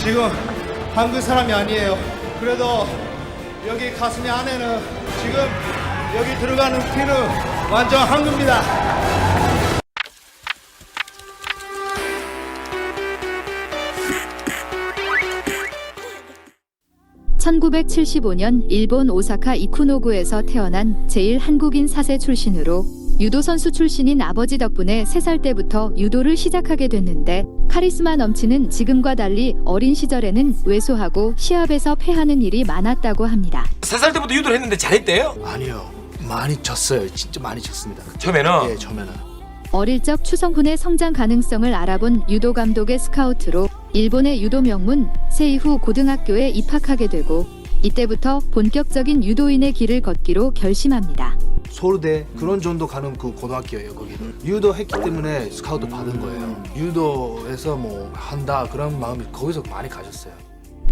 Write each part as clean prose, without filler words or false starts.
지금 한국 사람이 아니에요. 그래도 여기 가슴 안에는 지금 여기 들어가는 피는 완전 한국입니다. 1975년 일본 오사카 이쿠노구에서 태어난 제일 한국인 4세 출신으로 유도 선수 출신인 아버지 덕분에 3살 때부터 유도를 시작하게 됐는데 카리스마 넘치는 지금과 달리 어린 시절에는 왜소하고 시합에서 패하는 일이 많았다고 합니다. 3살 때부터 유도를 했는데 잘했대요? 아니요, 많이 졌어요. 진짜 많이 졌습니다. 처음에는? 예, 처음에는. 어릴 적 추성훈의 성장 가능성을 알아본 유도 감독의 스카우트로 일본의 유도 명문 세이후 고등학교에 입학하게 되고 이때부터 본격적인 유도인의 길을 걷기로 결심합니다. 서울대 그런 정도 가는 그 고등학교예요. 거기는 유도 했기 때문에 스카우트 받은 거예요. 유도에서 뭐 한다 그런 마음이 거기서 많이 가졌어요.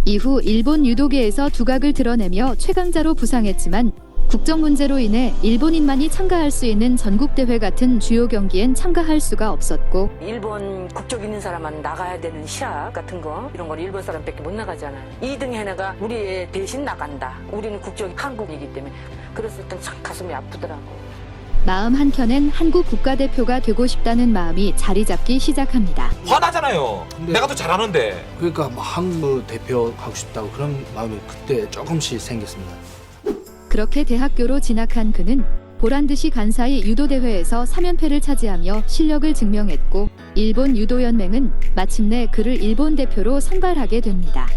이후 일본 유도계에서 두각을 드러내며 최강자로 부상했지만 국적 문제로 인해 일본인만이 참가할 수 있는 전국대회 같은 주요 경기엔 참가할 수가 없었고 일본 국적 있는 사람만 나가야 되는 시합 같은 거 이런 건 일본 사람밖에 못 나가잖아요. 2등 해내가 우리 애 대신 나간다. 우리는 국적이 한국이기 때문에 그랬을 땐 참 가슴이 아프더라고. 마음 한켠엔 한국 국가대표가 되고 싶다는 마음이 자리 잡기 시작합니다. 화나잖아요. 내가 더 잘하는데. 그러니까 뭐 한국 대표 하고 싶다고 그런 마음이 그때 조금씩 생겼습니다. 그렇게 대학교로 진학한 그는 보란듯이 간사이 유도대회에서 3연패를 차지하며 실력을 증명했고 일본 유도연맹은 마침내 그를 일본 대표로 선발하게 됩니다.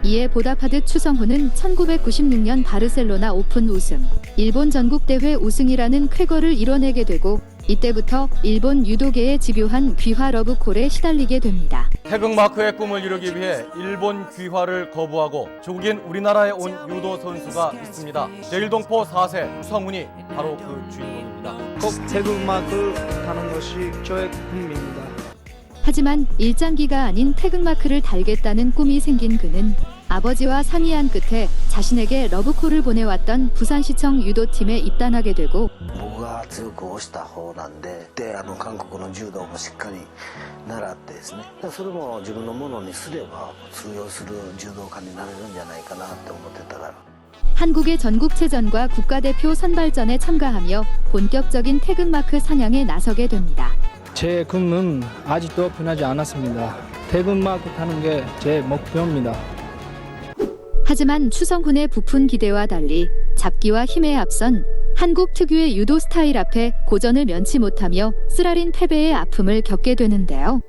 이에 보답하듯 추성훈은 1996년 바르셀로나 오픈 우승, 일본 전국대회 우승이라는 쾌거를 이뤄내게 되고 이때부터 일본 유도계의 집요한 귀화 러브콜에 시달리게 됩니다. 태극마크의 꿈을 이루기 위해 일본 귀화를 거부하고 조국인 우리나라에 온 유도 선수가 있습니다. 제1동포 4세 추성훈이 바로 그 주인공입니다. 꼭 태극마크 타는 것이 저의 꿈입니다. 하지만 일장기가 아닌 태극마크를 달겠다는 꿈이 생긴 그는 아버지와 상의한 끝에 자신에게 러브콜을 보내왔던 부산시청 유도팀에 입단하게 되고 僕が強く推した方なんで、韓国の柔道もしっかり習ってですね、それも自分のものにすれば通用する柔道家になれるんじゃないかなって思ってたから。 한국의 전국체전과 국가대표 선발전에 참가하며 본격적인 태극마크 사냥에 나서게 됩니다. 제 꿈은 아직도 변하지 않았습니다. 태극마크 타는 게 제 목표입니다. 하지만 추성훈의 부푼 기대와 달리 잡기와 힘에 앞선 한국 특유의 유도 스타일 앞에 고전을 면치 못하며 쓰라린 패배의 아픔을 겪게 되는데요.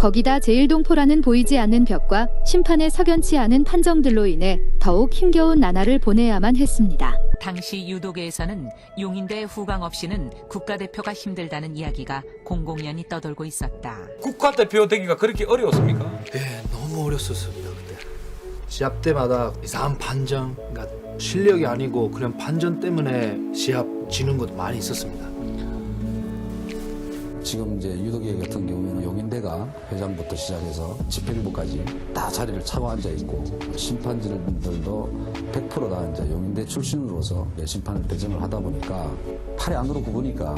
거기다 제1동포라는 보이지 않는 벽과 심판의 석연치 않은 판정들로 인해 더욱 힘겨운 나날을 보내야만 했습니다. 당시 유도계에서는 용인대 후광 없이는 국가대표가 힘들다는 이야기가 공공연히 떠돌고 있었다. 국가대표 되기가 그렇게 어려웠습니까? 예, 너무 어렸었습니다 그때. 시합 때마다 이상한 판정, 그러니까 실력이 아니고 그냥 판정 때문에 시합 지는 것도 많이 있었습니다. 지금 이제 유도계 같은 경우에는 용인대가 회장부터 시작해서 집행부까지 다 자리를 차고 앉아 있고 심판진들도 100%다 이제 용인대 출신으로서 심판을 배정을 하다 보니까 팔이 안으로 굽으니까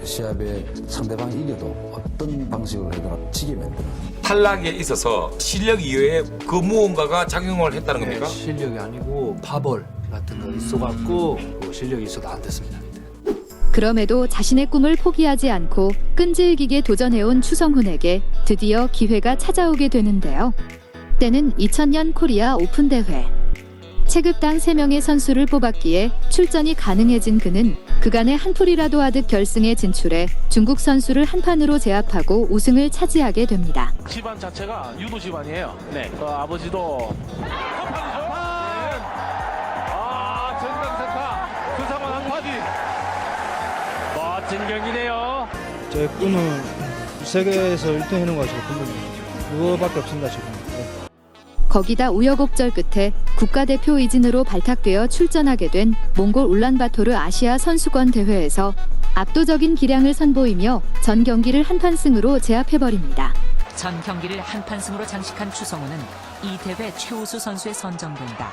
시합에 상대방이 이겨도 어떤 방식으로 해도 지게 만드는. 탈락에 있어서 실력 이외에 그 무언가가 작용을 했다는 겁니까? 네, 실력이 아니고 파벌 같은 거 있어갖고 뭐 실력이 있어도 안 됐습니다. 그럼에도 자신의 꿈을 포기하지 않고 끈질기게 도전해온 추성훈에게 드디어 기회가 찾아오게 되는데요. 때는 2000년 코리아 오픈 대회. 체급당 3명의 선수를 뽑았기에 출전이 가능해진 그는 그간의 한풀이라도 하듯 결승에 진출해 중국 선수를 한판으로 제압하고 우승을 차지하게 됩니다. 집안 자체가 유도 집안이에요. 네. 아버지도 전강센터 그 상황 한파디 멋진 경기네요. 제 꿈은 세계에서 1등 하는 것이 꿈입니다. 그거밖에 없습니다 지금. 거기다 우여곡절 끝에 국가대표 이진으로 발탁되어 출전하게 된 몽골 울란바토르 아시아 선수권 대회에서 압도적인 기량을 선보이며 전 경기를 한판승으로 제압해버립니다. 전 경기를 한판승으로 장식한 추성훈은 이 대회 최우수 선수에 선정된다.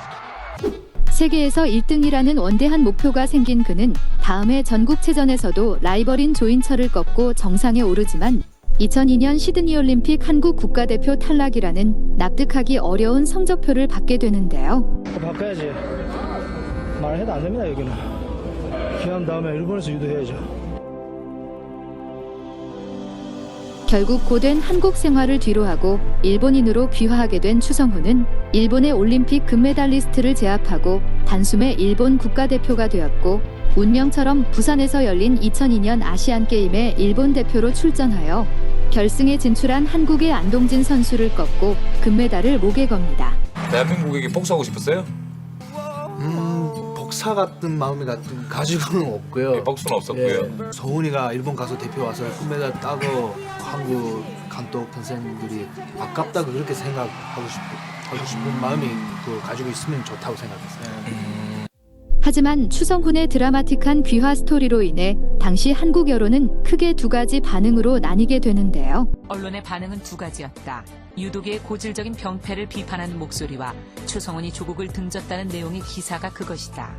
세계에서 1등이라는 원대한 목표가 생긴 그는 다음해 전국체전에서도 라이벌인 조인철을 꺾고 정상에 오르지만 2002년 시드니 올림픽 한국 국가대표 탈락이라는 납득하기 어려운 성적표를 받게 되는데요. 바꿔야지. 말해도 안 됩니다 여기는. 귀한 다음에 일본에서 유도해야죠. 결국 고된 한국 생활을 뒤로하고 일본인으로 귀화하게 된 추성훈은 일본의 올림픽 금메달리스트를 제압하고 단숨에 일본 국가대표가 되었고 운명처럼 부산에서 열린 2002년 아시안게임에 일본 대표로 출전하여 결승에 진출한 한국의 안동진 선수를 꺾고 금메달을 목에 겁니다. 대한민국에게 복수하고 싶었어요? 복사 같은 마음이 가지고는 없고요. 네, 복수는 없었고요. 서훈이가 일본 가서 대표 와서 금메달 따고 한국 감독 선생님들이 아깝다고 그렇게 생각하고 싶은 마음이 가지고 있으면 좋다고 생각했어요. 하지만 추성훈의 드라마틱한 귀화 스토리로 인해 당시 한국 여론은 크게 두 가지 반응으로 나뉘게 되는데요. 언론의 반응은 두 가지였다. 유독의 고질적인 병폐를 비판하는 목소리와 추성훈이 조국을 등졌다는 내용의 기사가 그것이다.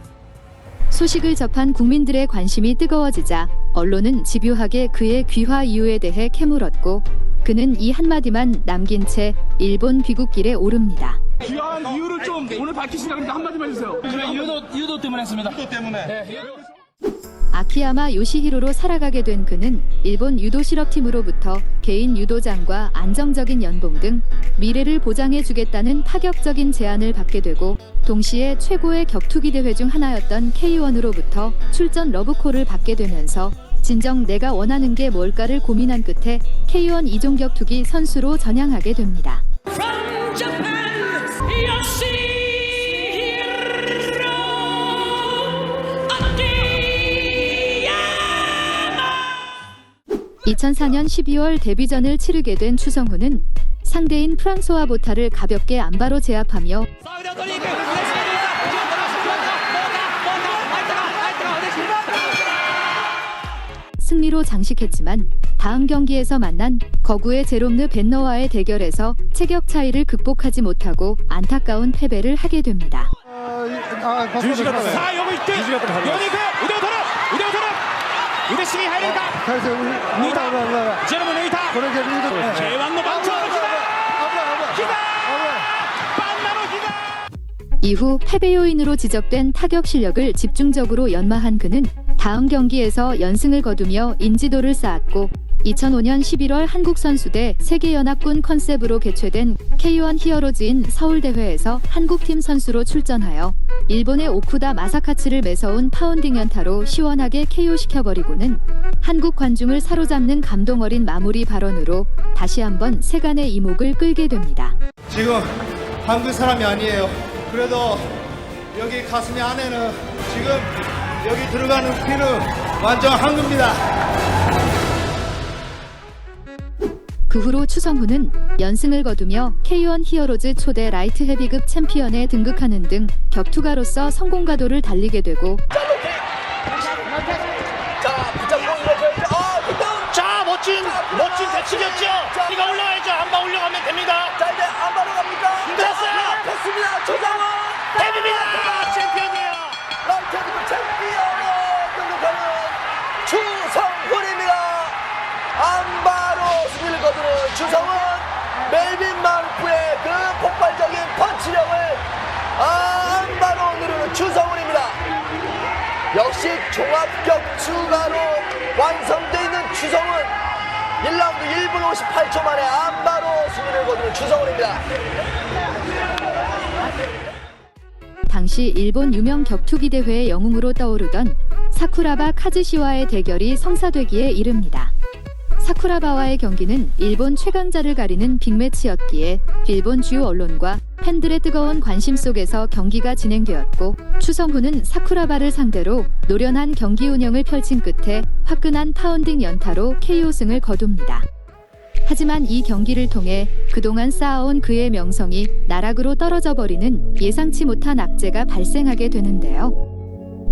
소식을 접한 국민들의 관심이 뜨거워지자 언론은 집요하게 그의 귀화 이유에 대해 캐물었고 그는 이 한마디만 남긴 채 일본 귀국길에 오릅니다. 귀한 이유를 좀 오늘 밝히시라는데 한마디만 해주세요. 유도 때문에 했습니다. 유도 때문에. 아키야마 요시히로로 살아가게 된 그는 일본 유도 실업팀으로부터 개인 유도장과 안정적인 연봉 등 미래를 보장해주겠다는 파격적인 제안을 받게 되고 동시에 최고의 격투기 대회 중 하나였던 K1으로부터 출전 러브콜을 받게 되면서 진정 내가 원하는 게 뭘까를 고민한 끝에 K1 이종격투기 선수로 전향하게 됩니다. 2004년 12월 데뷔전을 치르게 된 추성훈은 상대인 프랑소와 보타를 가볍게 안바로 제압하며 승리로 장식했지만 다음 경기에서 만난 거구의 제롬느 벤너와의 대결에서 체격 차이를 극복하지 못하고 안타까운 패배를 하게 됩니다. 우대승이 하이를까? 누이다. 제로문 누이다. 제왕노 방초 기다. 반나로 기다. 이후 패배 요인으로 지적된 타격 실력을 집중적으로 연마한 그는 다음 경기에서 연승을 거두며 인지도를 쌓았고 2005년 11월 한국 선수대 세계연합군 컨셉으로 개최된 K1 히어로즈인 서울대회에서 한국팀 선수로 출전하여 일본의 오쿠다 마사카츠를 매서운 파운딩 연타로 시원하게 KO시켜버리고는 한국 관중을 사로잡는 감동 어린 마무리 발언으로 다시 한번 세간의 이목을 끌게 됩니다. 지금 한국 사람이 아니에요. 그래도 여기 가슴 안에는 지금 여기 들어가는 피는 완전 한국입니다. 그 후로 추성훈은 연승을 거두며 K1 히어로즈 초대 라이트 헤비급 챔피언에 등극하는 등 격투가로서 성공가도를 달리게 되고 자, 멋진 대치였죠. 이가 올라가야죠. 안바 올려가면 됩니다. 자, 이제 안바로 갑니까? 됐어요. 됐습니다. 조상훈 데뷔입니다. 챔피언이에요. 라이트 헤비급 챔피언으로 등극하는 추성훈입니다. 안바로 승리를 거두는 추성훈, 멜빈 망프의 그 폭발적인 펀치력을 안바로 누르는 추성훈입니다. 역시 종합격투가로 완성되어 있는 추성훈, 1라운드 1분 58초 만에 안바로 승리를 거두는 추성훈입니다. 당시 일본 유명 격투기 대회의 영웅으로 떠오르던 사쿠라바 카즈시와의 대결이 성사되기에 이릅니다. 사쿠라바와의 경기는 일본 최강자를 가리는 빅매치였기에 일본 주요 언론과 팬들의 뜨거운 관심 속에서 경기가 진행되었고 추성훈은 사쿠라바를 상대로 노련한 경기 운영을 펼친 끝에 화끈한 파운딩 연타로 KO승을 거둡니다. 하지만 이 경기를 통해 그동안 쌓아온 그의 명성이 나락으로 떨어져 버리는 예상치 못한 악재가 발생하게 되는데요.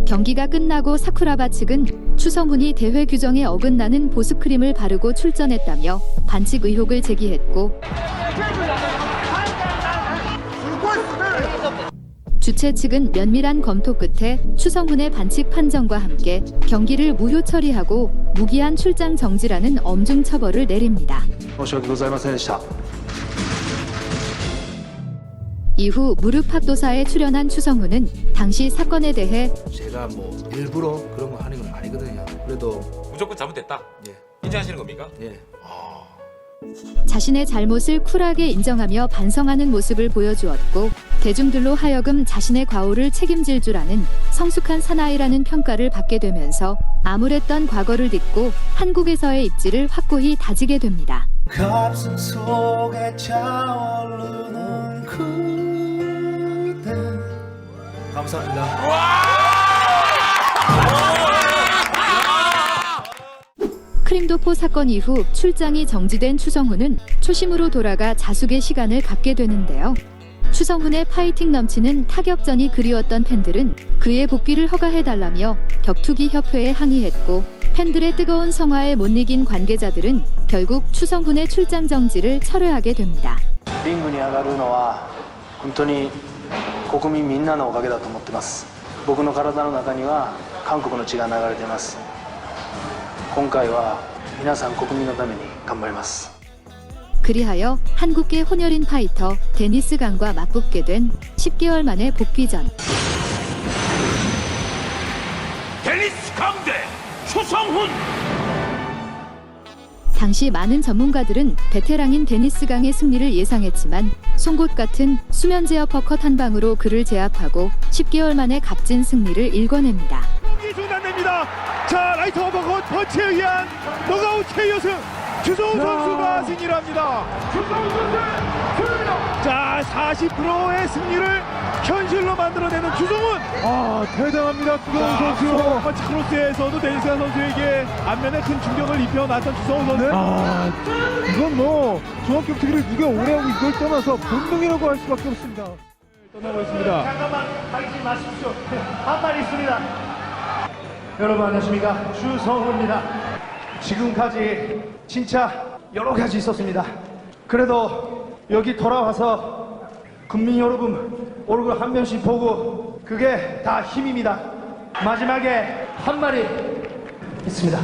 경기가 끝나고 사쿠라바 측은 추성훈이 대회 규정에 어긋나는 보습크림을 바르고 출전했다며 반칙 의혹을 제기했고 주최 측은 면밀한 검토 끝에 추성훈의 반칙 판정과 함께 경기를 무효 처리하고 무기한 출장 정지라는 엄중 처벌을 내립니다. 申し訳ございませんでした。 이후 무릎팍도사에 출연한 추성훈은 당시 사건에 대해 제가 뭐 일부러 그런 거 하는 건 아니거든요. 그래도 무조건 잘못됐다. 예, 인정하시는 겁니까? 예. 자신의 잘못을 쿨하게 인정하며 반성하는 모습을 보여주었고 대중들로 하여금 자신의 과오를 책임질 줄 아는 성숙한 사나이라는 평가를 받게 되면서 암울했던 과거를 딛고 한국에서의 입지를 확고히 다지게 됩니다. 가슴 속에 차오르는 그대. 감사합니다. 크림도포 사건 이후 출장이 정지된 추성훈은 초심으로 돌아가 자숙의 시간을 갖게 되는데요. 추성훈의 파이팅 넘치는 타격전이 그리웠던 팬들은 그의 복귀를 허가해달라며 격투기 협회에 항의했고 팬들의 뜨거운 성화에 못 이긴 관계자들은 결국 추성훈의 출장 정지를 철회하게 됩니다. リングに上がるのは本当に国民みんなのおかげだと思ってます。僕の体の中には韓国の血が流れています。今回は皆さん国民のために頑張ります。 그리하여 한국계 혼혈인 파이터 데니스 강과 맞붙게 된 10개월 만의 복귀전. 데니스 강대 추성훈. 당시 많은 전문가들은 베테랑인 데니스 강의 승리를 예상했지만 송곳 같은 수면 제어 퍼컷 한 방으로 그를 제압하고 10개월 만에 값진 승리를 일궈냅니다. 중단됩니다. 자, 라이트 어버컷 펀치에 의한 노가웃 KO승 추성훈 선수가 승리를 합니다. 추성훈 선수 승리다. 자, 40%의 승리를 현실로 만들어내는 추성훈. 아, 대단합니다. 추성훈 선수. 펀치 크로스에서도 데니스 선수에게 안면에 큰 충격을 입혀놨던 추성훈 선수. 아, 이건 뭐 종합격투기를 누가 오래 하고 이걸 떠나서 본능이라고 할 수밖에 없습니다. 떠나고 있습니다. 잠깐만 가리지 마십시오. 한 말 있습니다. 여러분 안녕하십니까, 추성훈입니다. 지금까지 진짜 여러 가지 있었습니다. 그래도 여기 돌아와서 국민 여러분 얼굴 한 명씩 보고 그게 다 힘입니다. 마지막에 한 말이 있습니다.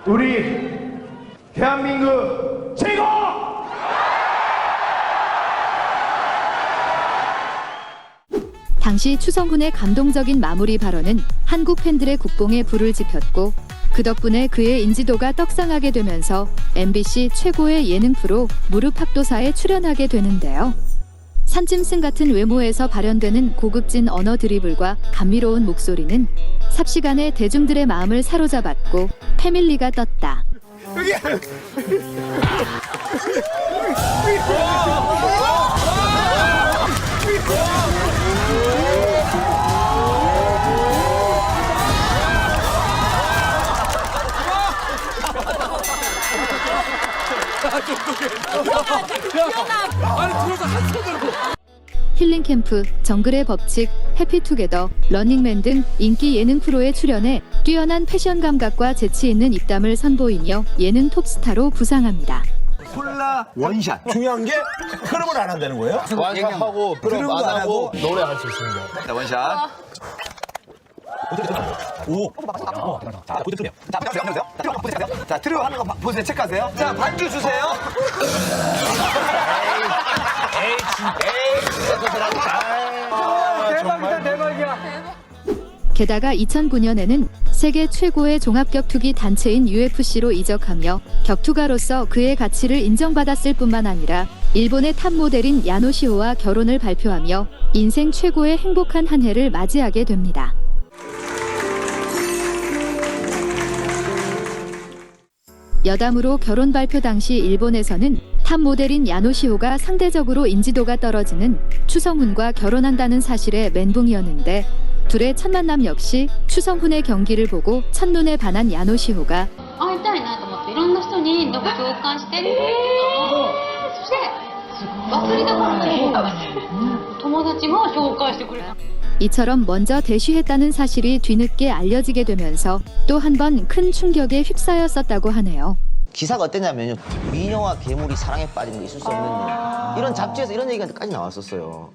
우리 대한민국 최고! 당시 추성훈의 감동적인 마무리 발언은 한국 팬들의 국뽕에 불을 지폈고 그 덕분에 그의 인지도가 떡상하게 되면서 MBC 최고의 예능 프로 무릎팍도사에 출연하게 되는데요. 산짐승 같은 외모에서 발현되는 고급진 언어 드리블과 감미로운 목소리는 삽시간에 대중들의 마음을 사로잡았고 패밀리가 떴다. 힐링 캠프, 정글의 법칙, 해피투게더, 러닝맨 등 인기 예능 프로에 출연해 뛰어난 패션 감각과 재치 있는 입담을 선보이며 예능 톱스타로 부상합니다. 콜라 원샷. 중요한 게 흐름을 안 한다는 거예요? 완샷하고 흐름도 안 하고 노래할 수 있습니다. 자, 원샷. 오. 자, 보세요. 자, 트리오 하는 거 보세요. 체크하세요. 자, 반주 주세요. 대박이다, 대박이야. 게다가 2009년에는 세계 최고의 종합격투기 단체인 UFC로 이적하며 격투가로서 그의 가치를 인정받았을 뿐만 아니라 일본의 탑 모델인 야노시호와 결혼을 발표하며 인생 최고의 행복한 한 해를 맞이하게 됩니다. 여담으로 결혼 발표 당시 일본에서는 탑 모델인 야노시호가 상대적으로 인지도가 떨어지는 추성훈과 결혼한다는 사실에 멘붕이었는데 둘의 첫 만남 역시 추성훈의 경기를 보고 첫눈에 반한 야노시호가 会いたいなと思っていろんな人になんか共感してるのそして忘れた頃に友達が紹介してくれた 이처럼 먼저 대쉬했다는 사실이 뒤늦게 알려지게 되면서 또 한 번 큰 충격에 휩싸였었다고 하네요. 기사가 어땠냐면요. 미녀와 괴물이 사랑에 빠진 거 있을 수 없는 일. 이런 잡지에서 이런 얘기까지 나왔었어요.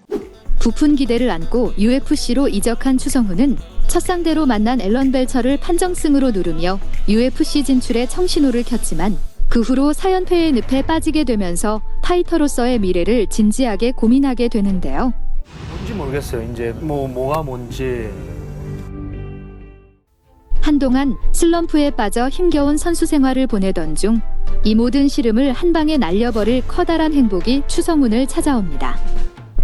부푼 기대를 안고 UFC로 이적한 추성훈은 첫 상대로 만난 앨런 벨처를 판정승으로 누르며 UFC 진출에 청신호를 켰지만 그 후로 4연패의 늪에 빠지게 되면서 파이터로서의 미래를 진지하게 고민하게 되는데요. 뭔지 모르겠어요. 이제 뭐가 뭔지. 한동안 슬럼프에 빠져 힘겨운 선수 생활을 보내던 중 이 모든 시름을 한 방에 날려버릴 커다란 행복이 추성훈을 찾아옵니다.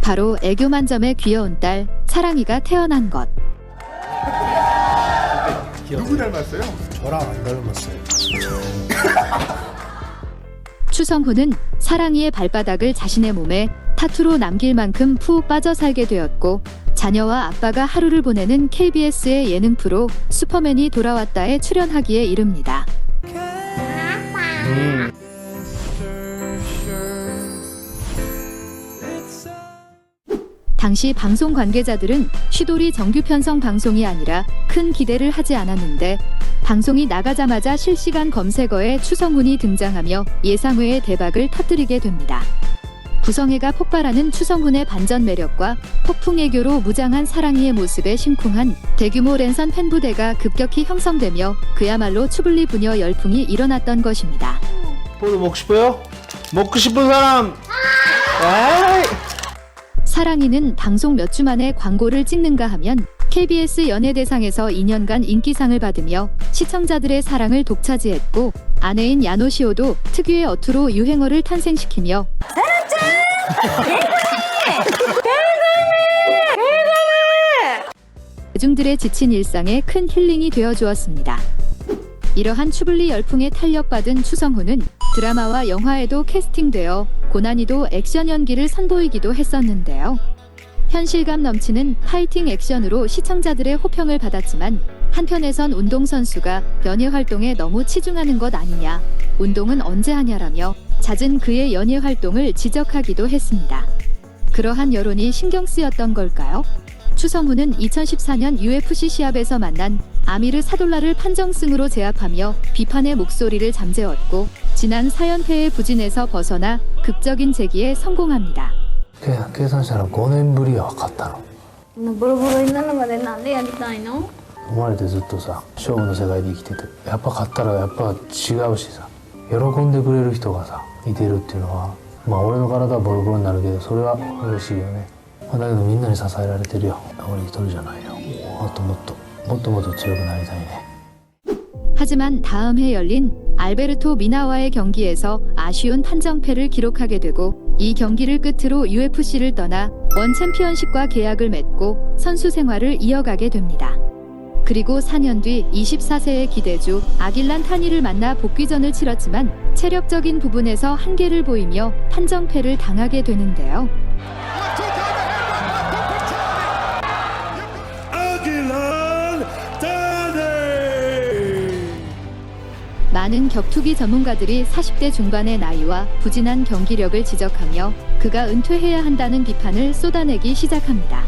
바로 애교 만점의 귀여운 딸 사랑이가 태어난 것. 누구 닮았어요? 저랑 안 닮았어요. 추성훈은 사랑이의 발바닥을 자신의 몸에 타투로 남길 만큼 푹 빠져 살게 되었고 자녀와 아빠가 하루를 보내는 KBS의 예능 프로 슈퍼맨이 돌아왔다에 출연하기에 이릅니다. 당시 방송 관계자들은 슈돌이 정규 편성 방송이 아니라 큰 기대를 하지 않았는데 방송이 나가자마자 실시간 검색어에 추성훈이 등장하며 예상외의 대박을 터뜨리게 됩니다. 구성애가 폭발하는 추성훈의 반전 매력과 폭풍 애교로 무장한 사랑이의 모습에 심쿵한 대규모 랜선 팬부대가 급격히 형성되며 그야말로 추블리 부녀 열풍이 일어났던 것입니다. 포도 먹고 싶어요? 먹고 싶은 사람! 에이! 사랑이는 방송 몇 주 만에 광고를 찍는가 하면 KBS 연예대상에서 2년간 인기상을 받으며 시청자들의 사랑을 독차지했고 아내인 야노시오도 특유의 어투로 유행어를 탄생시키며 대중들의 지친 일상에 큰 힐링이 되어주었습니다. 이러한 추블리 열풍에 탄력받은 추성훈은 드라마와 영화에도 캐스팅되어 고난이도 액션 연기를 선보이기도 했었는데요. 현실감 넘치는 파이팅 액션으로 시청자들의 호평을 받았지만 한편에선 운동선수가 연예 활동에 너무 치중하는 것 아니냐, 운동은 언제 하냐라며 잦은 그의 연예 활동을 지적하기도 했습니다. 그러한 여론이 신경 쓰였던 걸까요? 추성훈은 2014년 UFC 시합에서 만난 아미르 사돌라를 판정승으로 제압하며 비판의 목소리를 잠재웠고 지난 4연패의 부진에서 벗어나 극적인 재기에 성공합니다. 計算したら5年ぶりや勝ったの。ボロボロになるまでなんでやりたいの？生まれてずっとさ、勝負の世界で生きてて、やっぱ勝ったらやっぱ違うしさ、喜んでくれる人がさいてるっていうのは、まあ俺の体はボロボロになるけどそれは嬉しいよね。だけどみんなに支えられてるよ。俺一人じゃないよ。もっともっと強くなりたいね。 하지만 다음 해 열린 알베르토 미나와의 경기에서 아쉬운 판정패를 기록하게 되고 이 경기를 끝으로 UFC를 떠나 원 챔피언십과 계약을 맺고 선수 생활을 이어가게 됩니다. 그리고 4년 뒤 24세의 기대주 아길란 타니를 만나 복귀전을 치렀지만 체력적인 부분에서 한계를 보이며 판정패를 당하게 되는데요. 많은 격투기 전문가들이 40대 중반의 나이와 부진한 경기력을 지적하며 그가 은퇴해야 한다는 비판을 쏟아내기 시작합니다.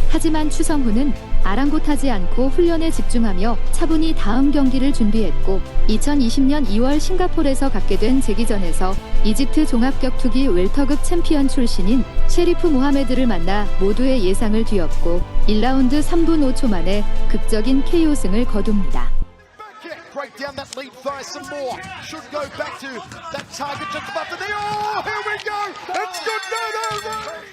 하지만 추성훈은 아랑곳하지 않고 훈련에 집중하며 차분히 다음 경기를 준비했고 2020년 2월 싱가포르에서 갖게 된 재기전에서 이집트 종합격투기 웰터급 챔피언 출신인 셰리프 모하메드를 만나 모두의 예상을 뒤엎고 1라운드 3분 5초 만에 극적인 KO승을 거둡니다. Break down that lead thigh some more. Should go back to that target just above the knee. Oh, here we go. It's good over.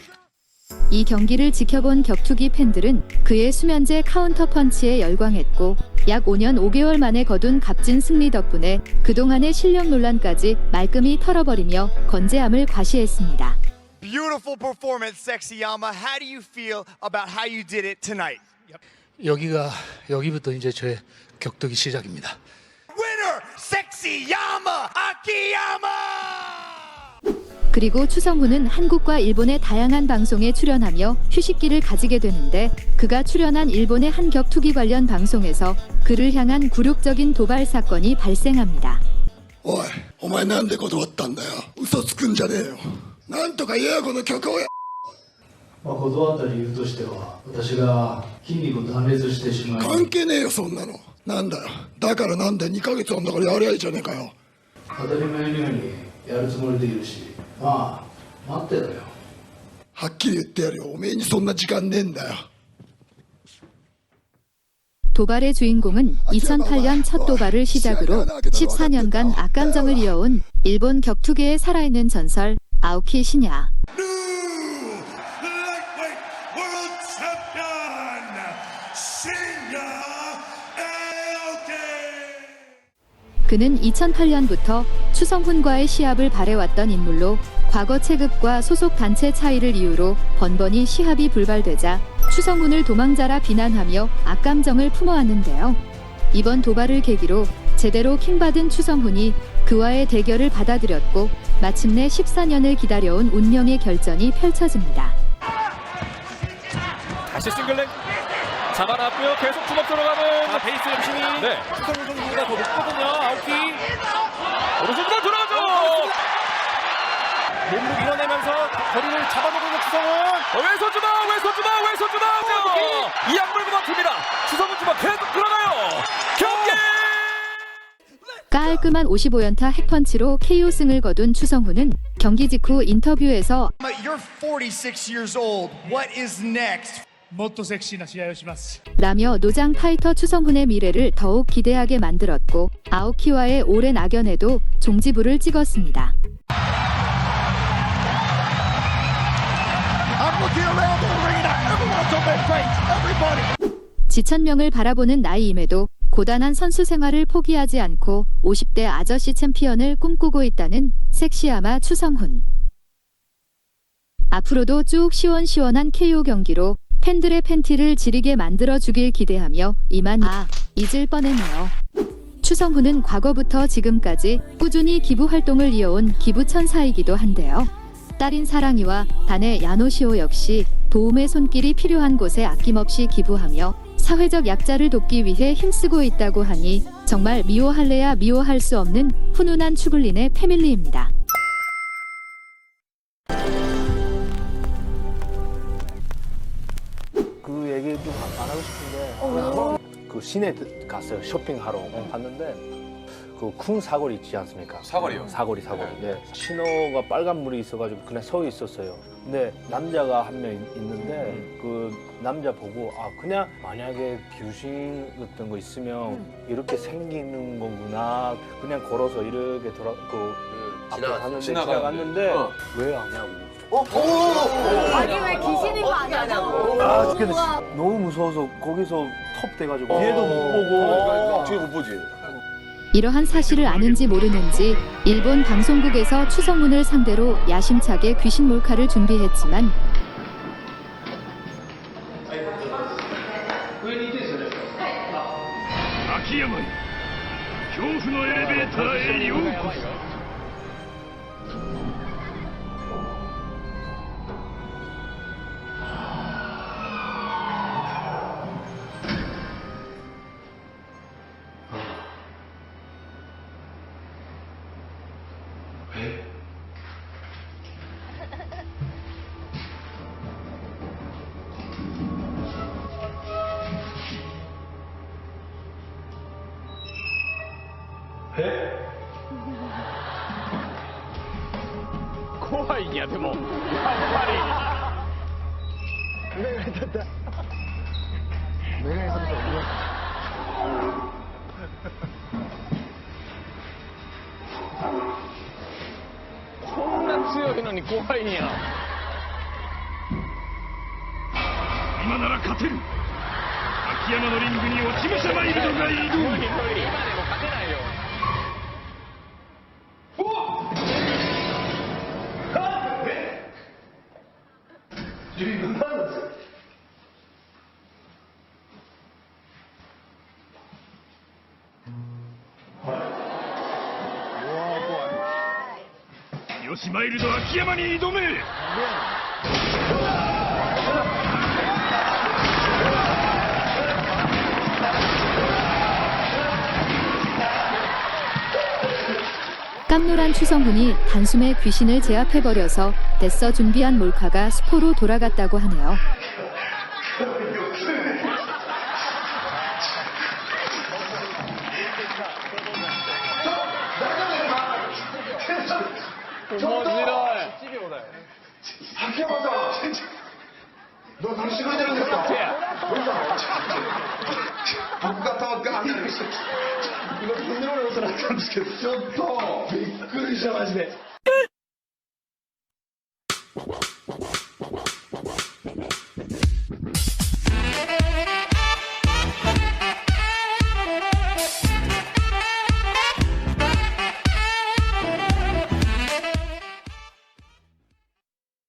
이 경기를 지켜본 격투기 팬들은 그의 수면제 카운터 펀치에 열광했고 약 5년 5개월 만에 거둔 값진 승리 덕분에 그동안의 실력 논란까지 말끔히 털어버리며 건재함을 과시했습니다. Beautiful performance, Sexyama. How do you feel about how you did it tonight? 여기부터 이제 제 격투기 시작입니다. Winner, Sexyama Akiyama. 그리고 추성훈은 한국과 일본의 다양한 방송에 출연하며 휴식기를 가지게 되는데 그가 출연한 일본의 한 격투기 관련 방송에서 그를 향한 굴욕적인 도발 사건이 발생합니다. おい、お前なんで断ったんだよ。嘘つくんじゃねえよ。なんとか言えよこの曲をや。断った理由としては私が筋肉を断裂してしまい関係ねえよそんなの。なんだよ。だからなんで2ヶ月あんだからやりゃいいじゃねえかよ。当たり前のようにやるつもりでいるし、まあ待ってろよ。はっきり言ってやるよ。おめえにそんな時間ねえんだよ。 도발의 주인공은 2008년 첫 도발을 시작으로 14년간 악감정을 이어온 일본 격투계의 살아있는 전설 아오키 시냐. 그는 2008년부터 추성훈과의 시합을 바래왔던 인물로 과거 체급과 소속 단체 차이를 이유로 번번이 시합이 불발되자 추성훈을 도망자라 비난하며 악감정을 품어왔는데요. 이번 도발을 계기로 제대로 킹받은 추성훈이 그와의 대결을 받아들였고 마침내 14년을 기다려온 운명의 결전이 펼쳐집니다. 다시 싱글렉 잡아놨고요. 계속 주먹 들어가는 베이스 열심히. 네. 추성훈 선수가 더 높거든요. 아오키. 오른손으로 들어가죠. 몸을 밀어내면서 거리를 잡아먹는 추성훈. 왼손 주먹. 이 약물고 버팁니다. 추성훈 주먹 계속 들어가요. 경기. 깔끔한 55연타 핵펀치로 KO 승을 거둔 추성훈은 경기 직후 인터뷰에서 You're 46 years old. What is next? もっとセクシーな試合をします 라며 노장 파이터 추성훈의 미래를 더욱 기대하게 만들었고 아오키와의 오랜 악연에도 종지부를 찍었습니다. 지천명을 바라보는 나이임에도 고단한 선수 생활을 포기하지 않고 50대 아저씨 챔피언을 꿈꾸고 있다는 섹시아마 추성훈. 앞으로도 쭉 시원시원한 KO 경기로 팬들의 팬티를 지리게 만들어주길 기대하며 이만 잊을 뻔했네요. 추성훈은 과거부터 지금까지 꾸준히 기부 활동을 이어온 기부천사이기도 한데요. 딸인 사랑이와 단의 야노시오 역시 도움의 손길이 필요한 곳에 아낌없이 기부하며 사회적 약자를 돕기 위해 힘쓰고 있다고 하니 정말 미워할래야 미워할 수 없는 훈훈한 추블린의 패밀리입니다. 그 얘기 좀 안 하고 싶은데 그 시내 갔어요. 쇼핑하러 갔는데 그 쿵 사거리 있지 않습니까? 사거리요? 사거리. 네. 신호가 빨간불이 있어가지고 그냥 서 있었어요. 근데 남자가 한 명 있는데 그 남자 보고 그냥 만약에 귀신 같은 거 있으면 이렇게 생기는 거구나. 그냥 걸어서 이렇게 지나갔는데 왜 안 하고? 아니 왜 귀신인 거 아니냐고. 근데 너무 무서워서 거기서 텁 돼가지고 뒤에도 못 보고 뒤에 못 보지. 이러한 사실을 아는지 모르는지 일본 방송국에서 추성훈을 상대로 야심차게 귀신 몰카를 준비했지만 아키야마恐怖の 엘리베이터에 요우코소怖いんやでもやっぱり目が痛った目が痛ったこんな強いのに怖いんや今なら勝てる秋山のリングに落ち武者マイルドが挑む今でも勝てないよよしマイルド秋山に挑め깜놀한 추성훈이 단숨에 귀신을 제압해버려서 애써 준비한 몰카가 수포로 돌아갔다고 하네요. 秋山さん너 당신 을 내렸다僕がタワーガーンってやりました今とんでもない音だったんですけどちょっとびっくりしたマジで